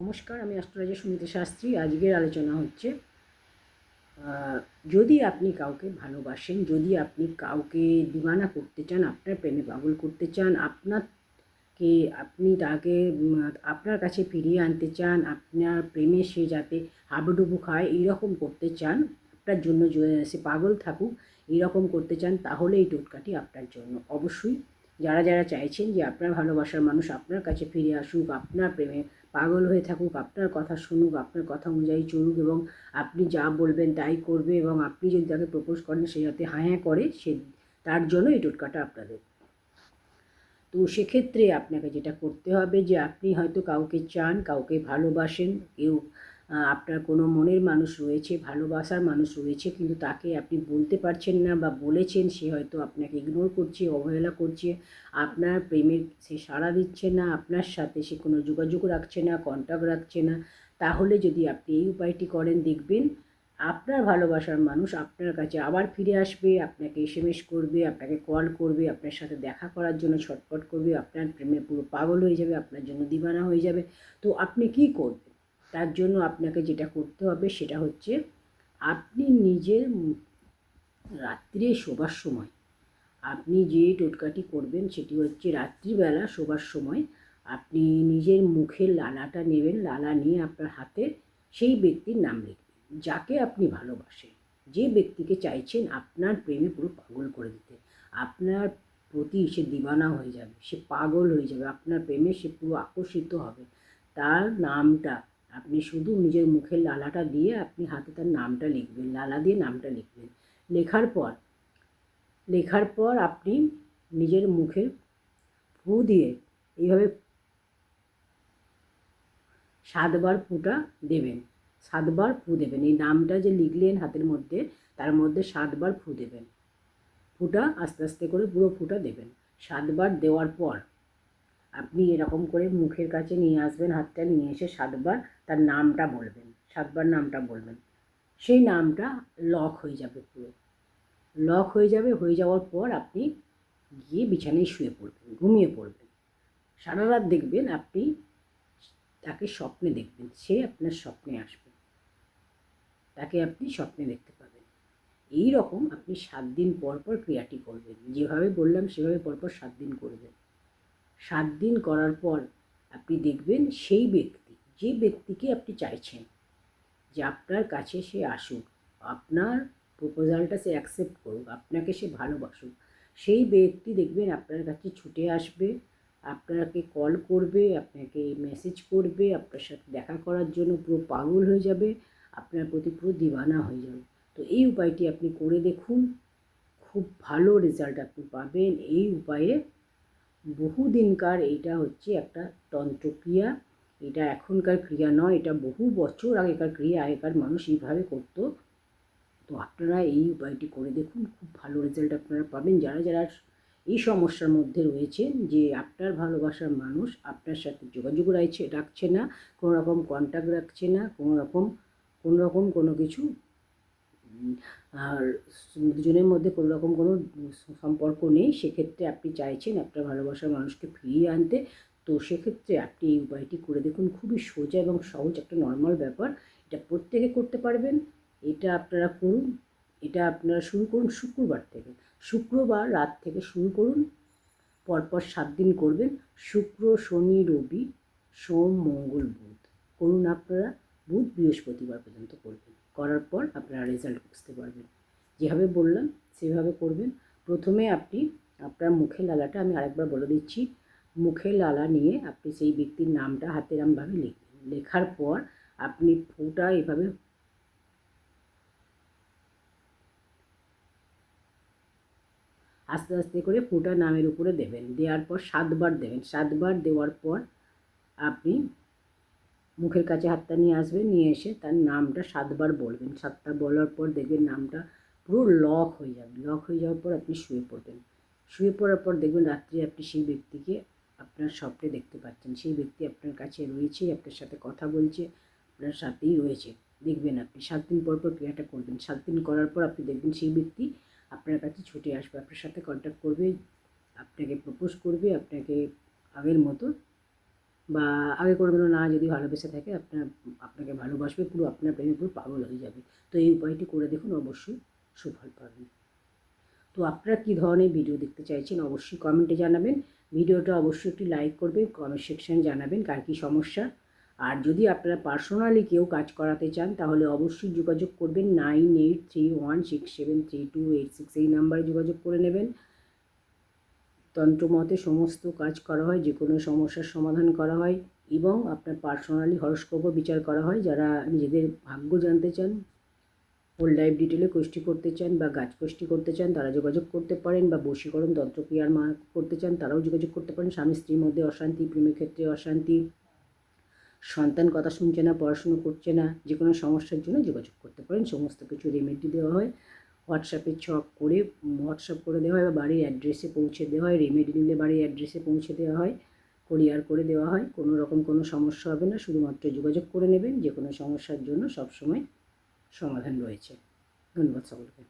নমস্কার, আমি অ্যাস্ট্রোলজার সুমিতা শাস্ত্রী। আজকের আলোচনা হচ্ছে যদি আপনি কাউকে ভালোবাসেন, যদি আপনি কাউকে দিওয়ানা করতে চান, আপনার প্রেমে পাগল করতে চান, আপনি তাকে আপনার কাছে ফিরিয়ে আনতে চান, আপনার প্রেমে সে যাতে হাবুডুবু খায় এইরকম করতে চান, আপনার জন্য সে পাগল থাকুক এইরকম করতে চান, তাহলে এই টোটকাটি আপনার জন্য। অবশ্যই যারা যারা চাইছেন যে আপনার ভালোবাসার মানুষ আপনার কাছে ফিরে আসুক, আপনার প্রেমে পাগল হয়ে থাকুক, আপনার কথা শুনুক, আপনার কথা অনুযায়ী চলুক এবং আপনি যা বলবেন তাই করবে, এবং আপনি যদি তাকে প্রপোজ করেন সে যাতে হ্যাঁ হ্যাঁ করে, তার জন্য এই টোটকাটা আপনাদের। তো সেক্ষেত্রে আপনাকে যেটা করতে হবে যে আপনি হয়তো কাউকে চান, কাউকে ভালোবাসেন, কেউ আপনার কোনো মনের মানুষ রয়েছে, ভালোবাসার মানুষ রয়েছে, কিন্তু তাকে আপনি বলতে পারছেন না বা বলেছেন, সে হয়তো আপনাকে ইগনোর করছে, অবহেলা করছে, আপনার প্রেমের সে সাড়া দিচ্ছে না, আপনার সাথে সে কোনো যোগাযোগ রাখছে না, কন্ট্যাক্ট রাখছে না। তাহলে যদি আপনি এই উপায়টি করেন, দেখবেন আপনার ভালোবাসার মানুষ আপনার কাছে আবার ফিরে আসবে, আপনাকে এসএমএস করবে, আপনাকে কল করবে, আপনার সাথে দেখা করার জন্য ছটফট করবে, আপনার প্রেমে পুরো পাগল হয়ে যাবে, আপনার জন্য দিওয়ানা হয়ে যাবে। তো আপনি কি করবেন? তার জন্য আপনাকে যেটা করতে হবে সেটা হচ্ছে আপনি নিজের রাত্রে শোবার সময় আপনি যে টোটকাটি করবেন সেটি হচ্ছে রাত্রিবেলা শোবার সময় আপনি নিজের মুখের লালাটা নেবেন, লালা নিয়ে আপনার হাতে সেই ব্যক্তির নাম লিখবেন যাকে আপনি ভালোবাসেন, যে ব্যক্তিকে চাইছেন আপনার প্রেমে পুরো পাগল করে দিতে, আপনার প্রতি সে দিওয়ানা হয়ে যাবে, সে পাগল হয়ে যাবে, আপনার প্রেমে সে পুরো আকর্ষিত হবে। তার নামটা আপনি শুধু নিজের মুখের লালাটা দিয়ে আপনি হাতে তার নামটা লিখবেন, লালা দিয়ে নামটা লিখবেন। লেখার পর আপনি নিজের মুখে ফু দিয়ে এইভাবে 7বার ফুটা দেবেন, 7বার ফু দেবেন। এই নামটা যে লিখলেন হাতের মধ্যে, তার মধ্যে 7বার ফু দেবেন। ফুটা আস্তে আস্তে করে পুরো ফুটা দেবেন। 7বার দেওয়ার পর আপনি এরকম করে মুখের কাছে নিয়ে আসবেন, হাতটা নিয়ে এসে 7বার তার নামটা বলবেন, 7বার নামটা বলবেন। সেই নামটা লক হয়ে যাবে, পুরো লক হয়ে যাবে। হয়ে যাওয়ার পর আপনি গিয়ে বিছানায় শুয়ে পড়বেন, ঘুমিয়ে পড়বেন। সারা রাত দেখবেন আপনি তাকে স্বপ্নে দেখবেন, সে আপনার স্বপ্নে আসবে, তাকে আপনি স্বপ্নে দেখতে পাবেন। এই রকম আপনি 7 দিন পর পর ক্রিয়াটি করবেন, যেভাবে বললাম সেভাবে পরপর 7 দিন করবেন। 7 দিন করার পর আপনি দেখবেন সেই ব্যক্তি, যে ব্যক্তিকে আপনি চাইছেন যে আপনার কাছে সে আসুক, আপনার প্রপোজালটা সে অ্যাকসেপ্ট করুক, আপনাকে সে ভালোবাসুক, সেই ব্যক্তি দেখবেন আপনার কাছে ছুটে আসবে, আপনাকে কল করবে, আপনাকে মেসেজ করবে, আপনার সাথে দেখা করার জন্য পুরো পাগল হয়ে যাবে, আপনার প্রতি পুরো দিওয়ানা হয়ে যাবে। তো এই উপায়টি আপনি করে দেখুন, খুব ভালো রেজাল্ট আপনি পাবেন। এই উপায়ে বহুদিনকার এইটা হচ্ছে একটা তন্ত্রক্রিয়া, এটা এখনকার ক্রিয়া নয়, এটা বহু বছর আগেকার ক্রিয়া, আগেকার মানুষ এইভাবে করতো। তো আপনারা এই উপায়টি করে দেখুন, খুব ভালো রেজাল্ট আপনারা পাবেন। যারা যারা এই সমস্যার মধ্যে রয়েছেন যে আপনার ভালোবাসার মানুষ আপনার সাথে যোগাযোগ রাখছে না, কোনো রকম কন্ট্যাক্ট রাখছে না, কোনো রকম কোনো কিছু, আর দুজনের মধ্যে কোনো রকম কোনো সম্পর্ক নেই, সেক্ষেত্রে আপনি চাইছেন আপনার ভালোবাসার মানুষকে ফিরিয়ে আনতে। তো সেক্ষেত্রে আপনি এই উপায়টি করে দেখুন, খুবই সোজা এবং সহজ একটা নর্মাল ব্যাপার, এটা প্রত্যেকে করতে পারবেন। এটা আপনারা করুন, এটা আপনারা শুরু করুন শুক্রবার থেকে, শুক্রবার রাত থেকে শুরু করুন, পরপর 7 দিন করবেন, শুক্র শনি রবি সোম মঙ্গল বুধ করুন আপনারা, বুধ বৃহস্পতিবার পর্যন্ত করবেন। করার পর আপনারা রেজাল্ট বুঝতে পারবেন। যেভাবে বললাম সেভাবে করবেন। প্রথমে আপনি আপনার মুখের লালাটা, আমি আরেকবার বলে দিচ্ছি, মুখের লালা নিয়ে আপনি সেই ব্যক্তির নামটা হাতে এরমভাবে লিখবেন। লেখার পর আপনি ফুটা এভাবে আস্তে আস্তে করে ফুটা নামের উপরে দেবেন, দেওয়ার পর 7বার দেবেন। 7বার দেওয়ার পর আপনি মুখের কাছে হাতটা নিয়ে আসবেন, নিয়ে এসে তার নামটা 7বার বলবেন। 7টা বলার পর দেখবেন নামটা পুরো লক হয়ে যাবে। লক হয়ে যাওয়ার পর আপনি শুয়ে পড়বেন। শুয়ে পড়ার পর দেখবেন রাত্রে আপনি সেই ব্যক্তিকে আপনার স্বপ্নে দেখতে পাচ্ছেন, সেই ব্যক্তি আপনার কাছে রয়েছে, আপনার সাথে কথা বলছে, আপনার সাথেই রয়েছে। দেখবেন আপনি 7 দিন পর পর ক্রিয়াটা করবেন। 7 দিন করার পর আপনি দেখবেন সেই ব্যক্তি আপনার কাছে ছুটে আসবে, আপনার সাথে কন্ট্যাক্ট করবে, আপনাকে প্রপোজ করবে, আপনাকে আগের মতো বা আগে কোনো দিনও না যদি ভালোবেসে থাকে আপনাকে ভালোবাসবে, পুরো আপনার প্রেমে পুরো পাগল হয়ে যাবে। তো এই উপায়টি করে দেখুন, অবশ্যই সুফল পাবেন। তো আপনারা কী ধরনের ভিডিও দেখতে চাইছেন অবশ্যই কমেন্টে জানাবেন। ভিডিওটা অবশ্যই একটি লাইক করবেন, কমেন্ট সেকশানে জানাবেন কার কী সমস্যা। আর যদি আপনারা পার্সোনালি কেউ কাজ করাতে চান তাহলে অবশ্যই যোগাযোগ করবেন 9831673286 এই নাম্বারে যোগাযোগ করে নেবেন। তন্ত্রমতে সমস্ত কাজ করা হয়, যে কোনো সমস্যার সমাধান করা হয় এবং আপনার পার্সোনালি হরস্কোপও বিচার করা হয়। যারা নিজেদের ভাগ্য জানতে চান, হোল লাইফ ডিটেলে কোষ্ঠী করতে চান বা গাছ কোষ্ঠী করতে চান তারা যোগাযোগ করতে পারেন, বা বশীকরণ তন্ত্রক্রিয়ার করতে চান তারাও যোগাযোগ করতে পারেন। স্বামী স্ত্রীর মধ্যে অশান্তি, প্রেমের ক্ষেত্রে অশান্তি, সন্তান কথা শুনছে না, পড়াশুনো করছে না, যে কোনো সমস্যার জন্য যোগাযোগ করতে পারেন। সমস্ত কিছু রেমেডি দেওয়া হয়, হোয়াটসঅ্যাপে ছক করে হোয়াটসঅ্যাপ করে দেওয়া হয় বা বাড়ির অ্যাড্রেসে পৌঁছে দেওয়া হয়। রেমেডি নিলে বাড়ির অ্যাড্রেসে পৌঁছে দেওয়া হয়, কোরিয়ার করে দেওয়া হয়। কোনো রকম কোনো সমস্যা হবে না, শুধুমাত্র যোগাযোগ করে নেবেন। যে কোনো সমস্যার জন্য সবসময় সমাধান রয়েছে। ধন্যবাদ সকলকে।